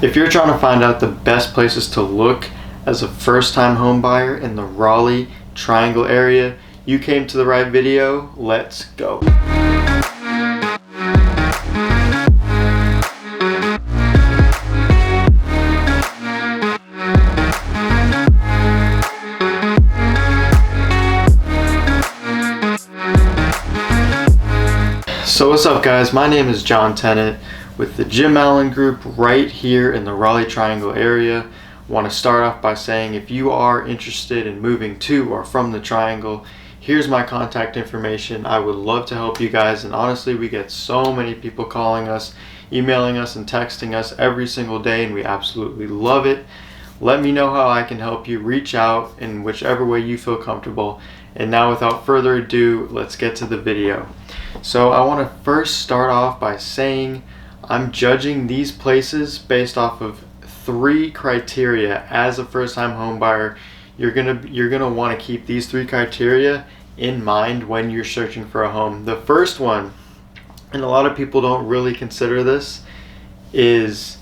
If you're trying to find out the best places to look as a first-time home buyer in the Raleigh Triangle area, you came to the right video. Let's go. So what's up guys, my name is Jon Tennant with the Jim Allen Group right here in the Raleigh Triangle area. Want to start off by saying if you are interested in moving to or from the Triangle, here's my contact information. I would love to help you guys, and honestly we get so many people calling us, emailing us, and texting us every single day, and we absolutely love it. Let me know how I can help you. Reach out in whichever way you feel comfortable. And now without further ado, let's get to the video. So I want to first start off by saying I'm judging these places based off of 3 criteria. As a first-time home buyer, you're gonna want to keep these 3 criteria in mind when you're searching for a home. The first one, and a lot of people don't really consider this, is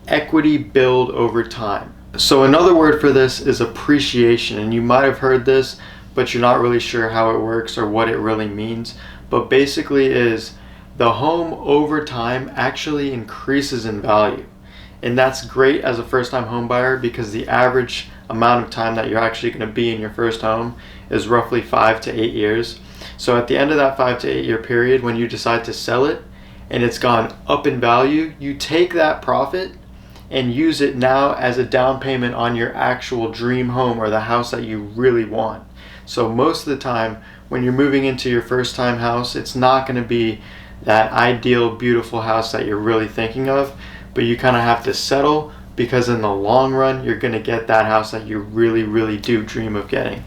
equity build over time. So another word for this is appreciation, and you might have heard this, but you're not really sure how it works or what it really means. But basically is the home over time actually increases in value. And that's great as a first-time home buyer because the average amount of time that you're actually going to be in your first home is roughly 5 to 8 years. So at the end of that 5 to 8 year period, when you decide to sell it and it's gone up in value, you take that profit and use it now as a down payment on your actual dream home or the house that you really want. So most of the time when you're moving into your first time house, it's not going to be that ideal beautiful house that you're really thinking of, but you kind of have to settle because in the long run you're going to get that house that you really do dream of getting.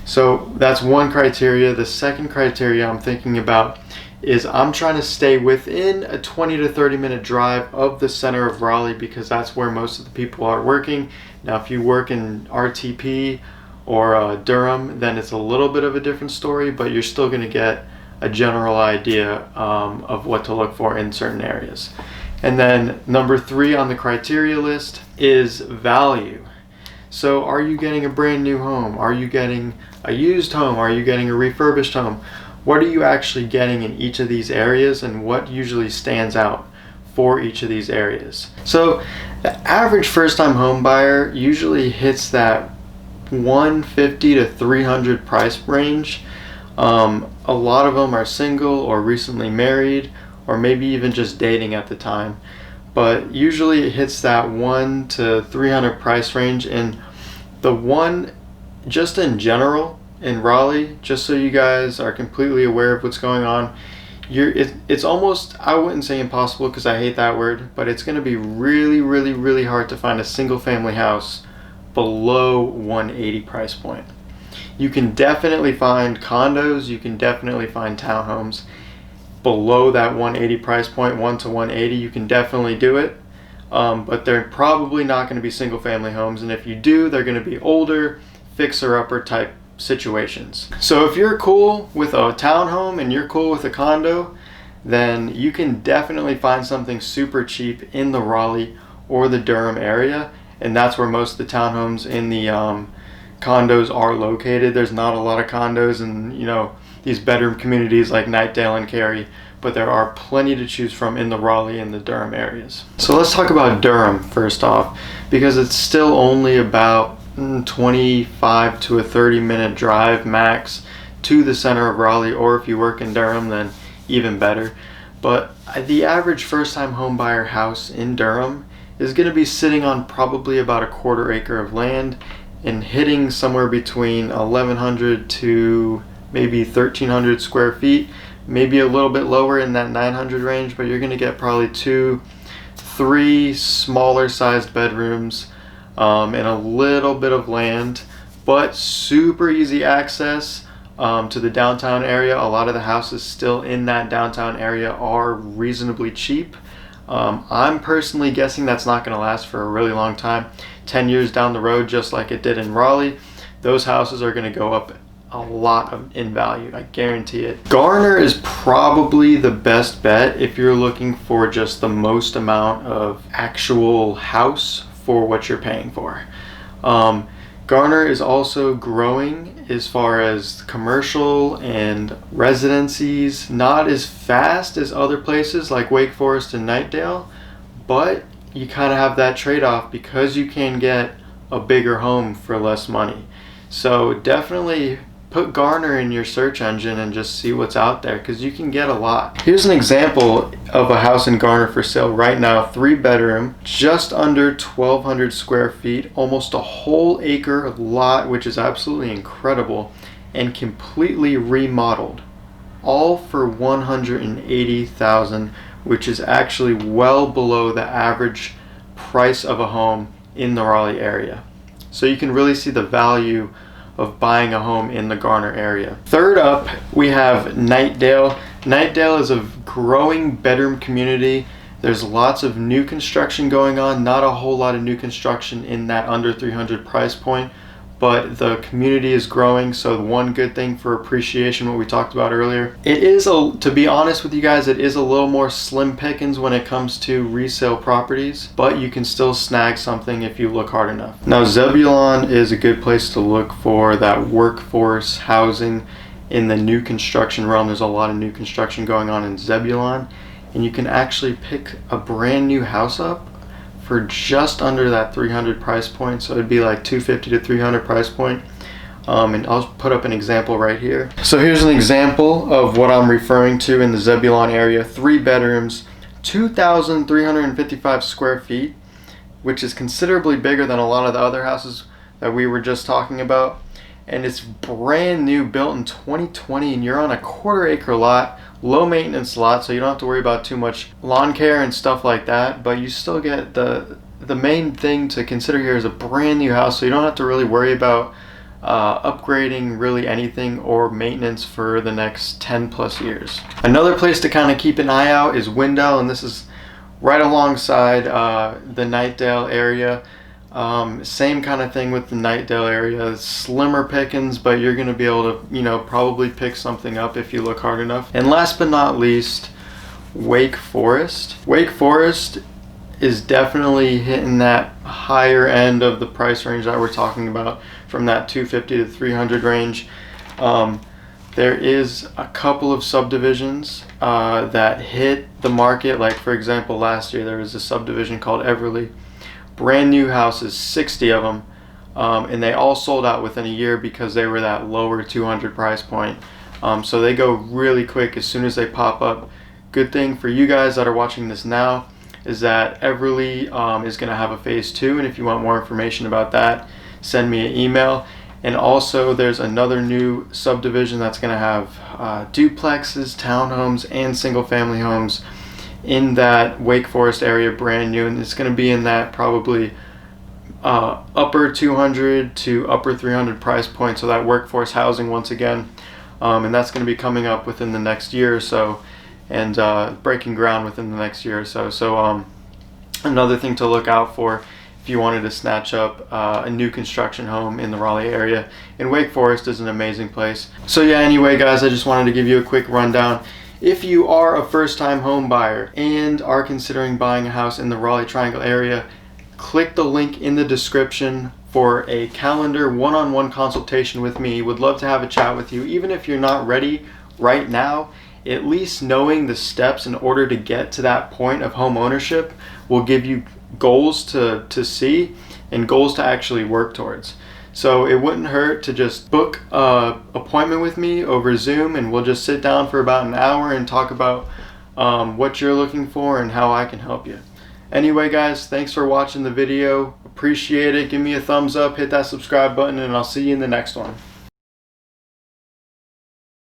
So that's one criteria. The second criteria I'm thinking about is I'm trying to stay within a 20 to 30 minute drive of the center of Raleigh because that's where most of the people are working. Now if you work in RTP or Durham, then it's a little bit of a different story, but you're still going to get a general idea of what to look for in certain areas. And then number 3 on the criteria list is value. So are you getting a brand new home? Are you getting a used home? Are you getting a refurbished home? What are you actually getting in each of these areas, and what usually stands out for each of these areas? So the average first-time home buyer usually hits that $150 to $300 price range. A lot of them are single or recently married, or maybe even just dating at the time, but usually it hits that $100 to $300 price range. And the one, just in general in Raleigh, just so you guys are completely aware of what's going on, it's almost, I wouldn't say impossible because I hate that word, but it's going to be really hard to find a single family house below 180 price point. You can definitely find condos, you can definitely find townhomes below that 180 price point, 1 to 180, you can definitely do it, but they're probably not going to be single family homes, and if you do, they're going to be older, fixer-upper type situations. So if you're cool with a townhome and you're cool with a condo, then you can definitely find something super cheap in the Raleigh or the Durham area, and that's where most of the townhomes in the condos are located. There's not a lot of condos in these bedroom communities like Nightdale and Cary, but there are plenty to choose from in the Raleigh and the Durham areas. So let's talk about Durham first off, because it's still only about 25 to a 30 minute drive max to the center of Raleigh, or if you work in Durham then even better. But the average first-time home buyer house in Durham is going to be sitting on probably about a 1/4 acre of land and hitting somewhere between 1,100 to maybe 1,300 square feet, maybe a little bit lower in that 900 range, but you're going to get probably 2, 3 smaller sized bedrooms and a little bit of land, but super easy access to the downtown area. A lot of the houses still in that downtown area are reasonably cheap. I'm personally guessing that's not going to last for a really long time. 10 years down the road, just like it did in Raleigh, those houses are going to go up a lot in value. I guarantee it. Garner is probably the best bet if you're looking for just the most amount of actual house for what you're paying for. Garner is also growing as far as commercial and residencies, not as fast as other places like Wake Forest and Nightdale, but you kind of have that trade-off because you can get a bigger home for less money. So definitely put Garner in your search engine and just see what's out there, because you can get a lot. Here's an example of a house in Garner for sale right now. 3-bedroom, just under 1,200 square feet, almost a whole acre lot, which is absolutely incredible, and completely remodeled, all for $180,000, which is actually well below the average price of a home in the Raleigh area. So you can really see the value of buying a home in the Garner area. Third up, we have Nightdale. Nightdale is a growing bedroom community. There's lots of new construction going on, not a whole lot of new construction in that under 300 price point, but the community is growing. So one good thing for appreciation, what we talked about earlier, it is, to be honest with you guys, it is a little more slim pickings when it comes to resale properties, but you can still snag something if you look hard enough. Now Zebulon is a good place to look for that workforce housing in the new construction realm. There's a lot of new construction going on in Zebulon, and you can actually pick a brand new house up for just under that 300 price point. So it'd be like 250 to 300 price point. And I'll put up an example right here. So here's an example of what I'm referring to in the Zebulon area. 3 bedrooms, 2,355 square feet, which is considerably bigger than a lot of the other houses that we were just talking about. And it's brand new, built in 2020, and you're on a 1/4 acre lot, low maintenance lot, so you don't have to worry about too much lawn care and stuff like that, but you still get the main thing to consider here is a brand new house, so you don't have to really worry about upgrading really anything or maintenance for the next 10 plus years. Another place to kind of keep an eye out is Wendell, and this is right alongside the Nightdale area. Same kind of thing with the Nightdale area. Slimmer pickings, but you're going to be able to, probably pick something up if you look hard enough. And last but not least, Wake Forest. Wake Forest is definitely hitting that higher end of the price range that we're talking about, from that 250 to 300 range. There is a couple of subdivisions that hit the market. Like for example, last year there was a subdivision called Everly. Brand new houses, 60 of them, and they all sold out within a year because they were that lower 200 price point. So they go really quick as soon as they pop up. Good thing for you guys that are watching this now is that Everly is going to have a phase 2, and if you want more information about that, send me an email. And also there's another new subdivision that's going to have duplexes, townhomes, and single family homes in that Wake Forest area, brand new, and it's going to be in that probably upper 200 to upper 300 price point, so that workforce housing once again, and that's going to be coming up within the next year or so, and breaking ground within the next year or so. So another thing to look out for if you wanted to snatch up a new construction home in the Raleigh area, and Wake Forest is an amazing place. So yeah, anyway guys, I just wanted to give you a quick rundown. If you are a first-time home buyer and are considering buying a house in the Raleigh Triangle area, click the link in the description for a calendar one-on-one consultation with me. Would love to have a chat with you. Even if you're not ready right now, at least knowing the steps in order to get to that point of home ownership will give you goals to see and goals to actually work towards. So it wouldn't hurt to just book an appointment with me over Zoom, and we'll just sit down for about an hour and talk about what you're looking for and how I can help you. Anyway guys, thanks for watching the video. Appreciate it. Give me a thumbs up, hit that subscribe button, and I'll see you in the next one.